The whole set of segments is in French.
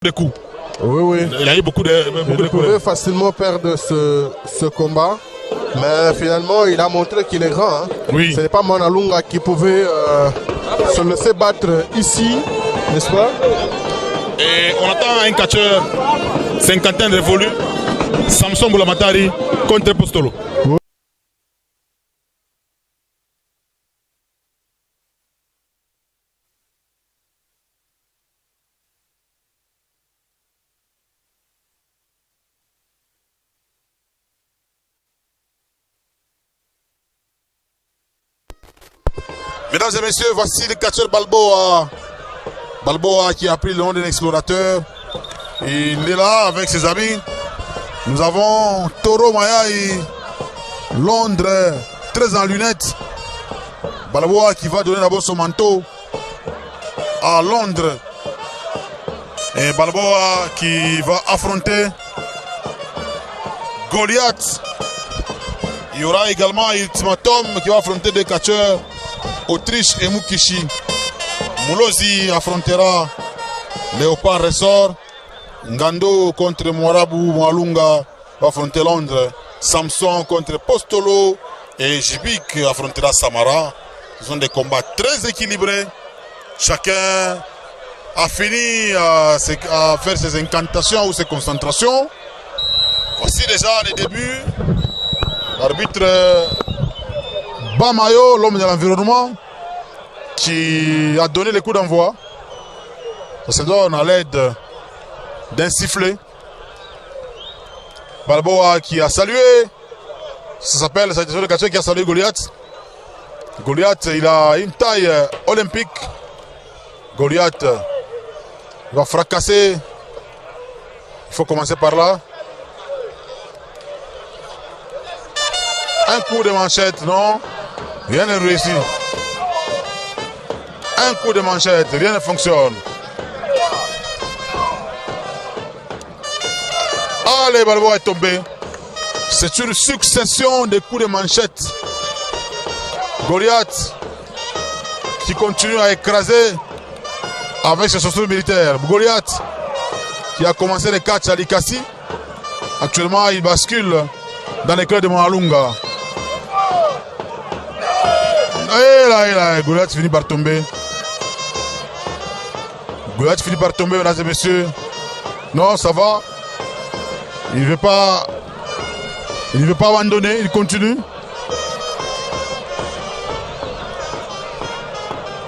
de coups. Oui, oui. Il a eu beaucoup de Il pouvait facilement perdre ce combat. Mais finalement, il a montré qu'il est grand. Hein. Oui. Ce n'est pas Manalunga qui pouvait se laisser battre ici, n'est-ce pas? Et on attend un catcheur cinquantaine révolu, Samson Boulamatari contre Postolo. Oui. Mesdames et messieurs, voici le catcheur Balboa. Balboa qui a pris le nom d'un explorateur. Il est là avec ses amis. Nous avons Toro Mayai, Londres, très en lunettes. Balboa qui va donner d'abord son manteau à Londres. Et Balboa qui va affronter Goliath. Il y aura également Ultimatum qui va affronter des catcheurs Autriche et Mukishi. Moulozi affrontera Léopard Ressort. Ngando contre Morabu Mwalunga va affronter Londres. Samson contre Postolo. Et Jibik affrontera Samara. Ce sont des combats très équilibrés. Chacun a fini à faire ses incantations ou ses concentrations. Voici déjà les débuts. L'arbitre Bamayo, l'homme de l'environnement, qui a donné les coups d'envoi. Ça se donne à l'aide d'un sifflet. Balboa qui a salué. Ça s'appelle, c'est le catcheur qui a salué Goliath. Goliath, il a une taille olympique. Goliath va fracasser. Il faut commencer par là. Un coup de manchette, non. Rien ne réussit. Un coup de manchette, rien ne fonctionne. Allez, Balboa est tombé. C'est une succession de coups de manchette. Goliath qui continue à écraser avec ses chaussures militaires. Goliath qui a commencé les catchs à Likasi. Actuellement, il bascule dans les clés de Moalunga. Et là, Goliath finit par tomber. Goliath finit par tomber, mesdames et messieurs. Non, ça va. Il ne veut pas abandonner, il continue.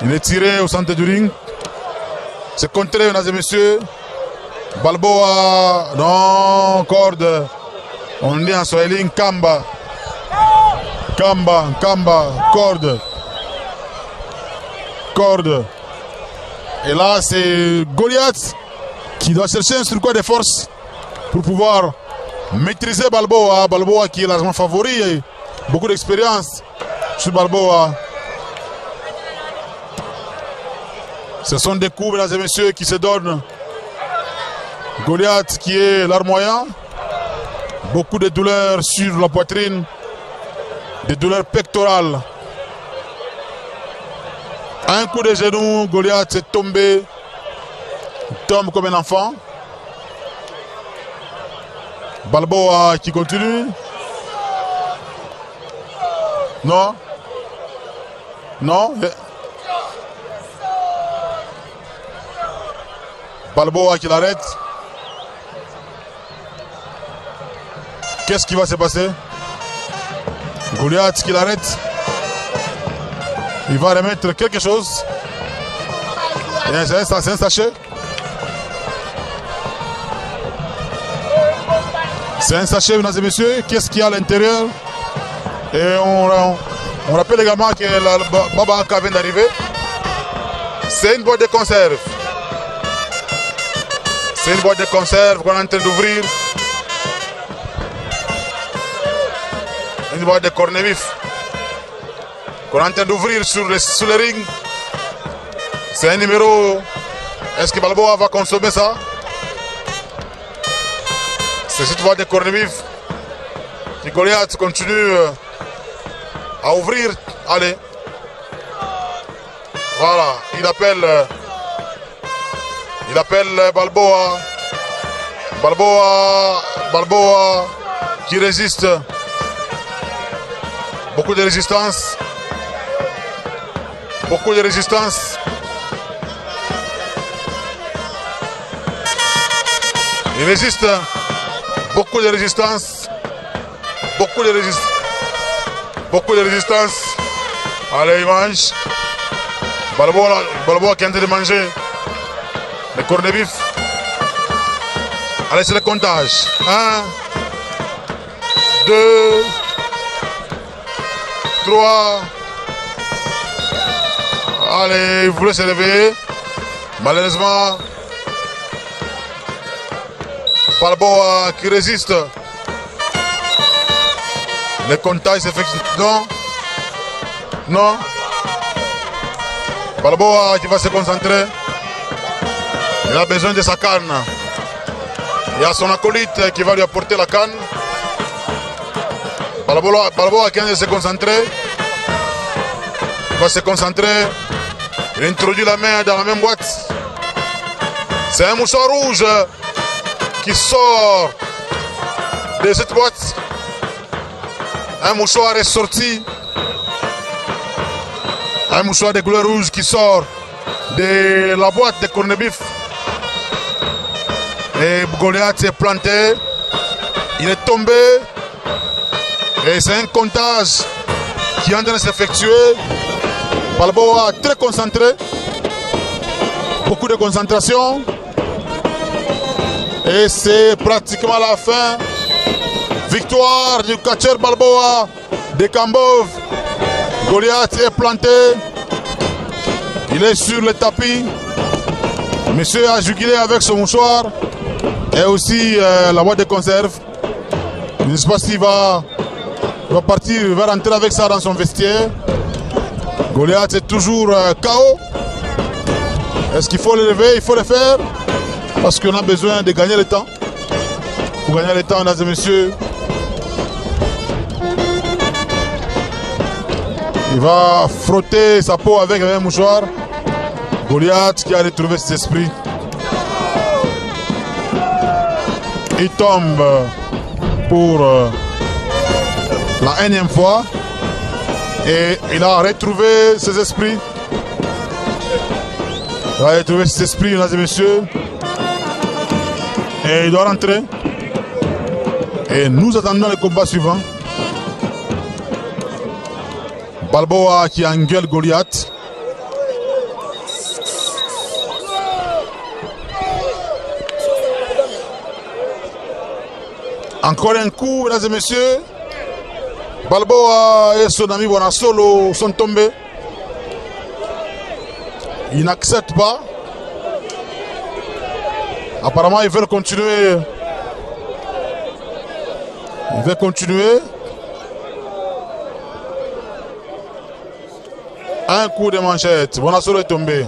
Il est tiré au centre du ring. C'est contré, mesdames et messieurs. Balboa, non, corde. On dit en swahili, Kamba. Kamba, corde. Corde. Et là, c'est Goliath qui doit chercher un surcroît de force pour pouvoir maîtriser Balboa. Balboa qui est largement favori et beaucoup d'expérience sur Balboa. Ce sont des coups, mesdames et messieurs, qui se donnent. Goliath qui est larmoyant. Beaucoup de douleurs sur la poitrine. Des douleurs pectorales. Un coup de genou, Goliath est tombé. Il tombe comme un enfant. Balboa qui continue. Non. Non. Balboa qui l'arrête. Qu'est-ce qui va se passer? Goliath qui l'arrête. Il va remettre quelque chose. C'est un sachet. C'est un sachet, mesdames et messieurs. Qu'est-ce qu'il y a à l'intérieur? Et on rappelle également que la Baba Aka vient d'arriver. C'est une boîte de conserve. C'est une boîte de conserve qu'on est en train d'ouvrir. Une boîte de corned beef qu'on est en train d'ouvrir sur le ring. C'est un numéro. Est-ce que Balboa va consommer ça? C'est cette boîte de corned beef que Goliath continue à ouvrir. Allez. Voilà, il appelle Il appelle Balboa. Balboa qui résiste. Beaucoup de résistance. Beaucoup de résistance. Il résiste. Beaucoup de résistance. Beaucoup de résistance. Beaucoup de résistance. Allez, il mange. Balboa qui est en train de manger les corned beef. Allez, c'est le comptage. 1, 2, 3. Allez, il voulait se lever. Malheureusement, Balboa qui résiste. Le comptage s'effectue. Non. Non. Balboa qui va se concentrer. Il a besoin de sa canne. Il y a son acolyte qui va lui apporter la canne. Balboa qui vient de se concentrer. Il va se concentrer. Il introduit la main dans la même boîte. C'est un mouchoir rouge qui sort de cette boîte. Un mouchoir est sorti. Un mouchoir de couleur rouge qui sort de la boîte de corned beef. Et Goliath s'est planté. Il est tombé. Et c'est un comptage qui est en train de s'effectuer. Balboa très concentré. Beaucoup de concentration. Et c'est pratiquement la fin. Victoire du catcheur Balboa de Kambov. Goliath est planté. Il est sur le tapis. Monsieur a jugulé avec son mouchoir. Et aussi la boîte de conserve. Je ne sais pas s'il va partir, il va rentrer avec ça dans son vestiaire. Goliath est toujours KO. Est-ce qu'il faut le lever? Il faut le faire. Parce qu'on a besoin de gagner le temps. Pour gagner le temps, mesdames et messieurs. Il va frotter sa peau avec un mouchoir. Goliath qui a retrouvé ses esprits. Il tombe pour la énième fois. Et il a retrouvé ses esprits. Il a retrouvé ses esprits, mesdames et messieurs. Et il doit rentrer. Et nous attendons le combat suivant. Balboa qui engueule Goliath. Encore un coup, mesdames et messieurs. Balboa et son ami Bonasolo sont tombés. Ils n'acceptent pas. Apparemment, ils veulent continuer. Ils veulent continuer. Un coup de manchette. Bonasolo est tombé.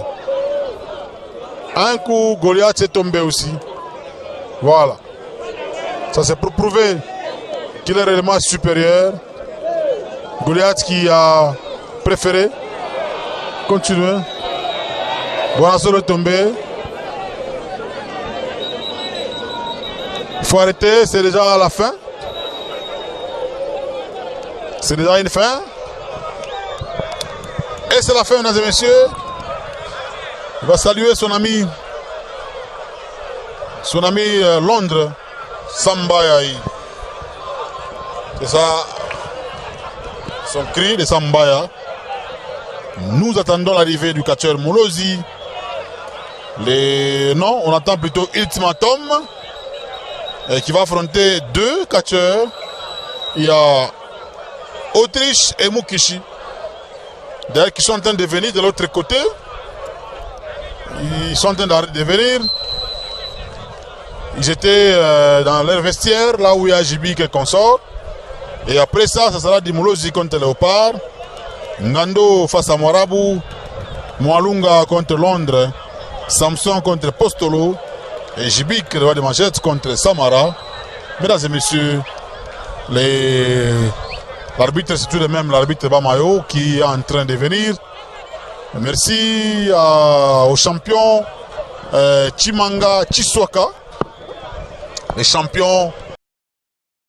Un coup, Goliath est tombé aussi. Voilà. Ça c'est pour prouver qu'il est réellement supérieur. Goliath qui a préféré continuer. Bonasolo est tombé. Il faut arrêter, c'est déjà la fin. C'est déjà une fin. Et c'est la fin, mesdames et messieurs. Il va saluer son ami Londres, Sambayaï. C'est ça, son cri de Sambaya. Nous attendons l'arrivée du catcheur Moulozi. Non, on attend plutôt Ultimatum qui va affronter deux catcheurs. Il y a Autriche et Mukishi. D'ailleurs, qui sont en train de venir de l'autre côté. Ils sont en train de venir. Ils étaient dans leur vestiaire, là où il y a Jibi qui consort. Et après ça, ça sera Dimoulozi contre Léopard. Ngando face à Morabu. Mwalunga contre Londres. Samson contre Postolo. Et Jibi qui va de manchette contre Samara. Mesdames et messieurs, l'arbitre, c'est tout de même l'arbitre Bamayo qui est en train de venir. Merci aux champions Chimanga Chiswaka, les champions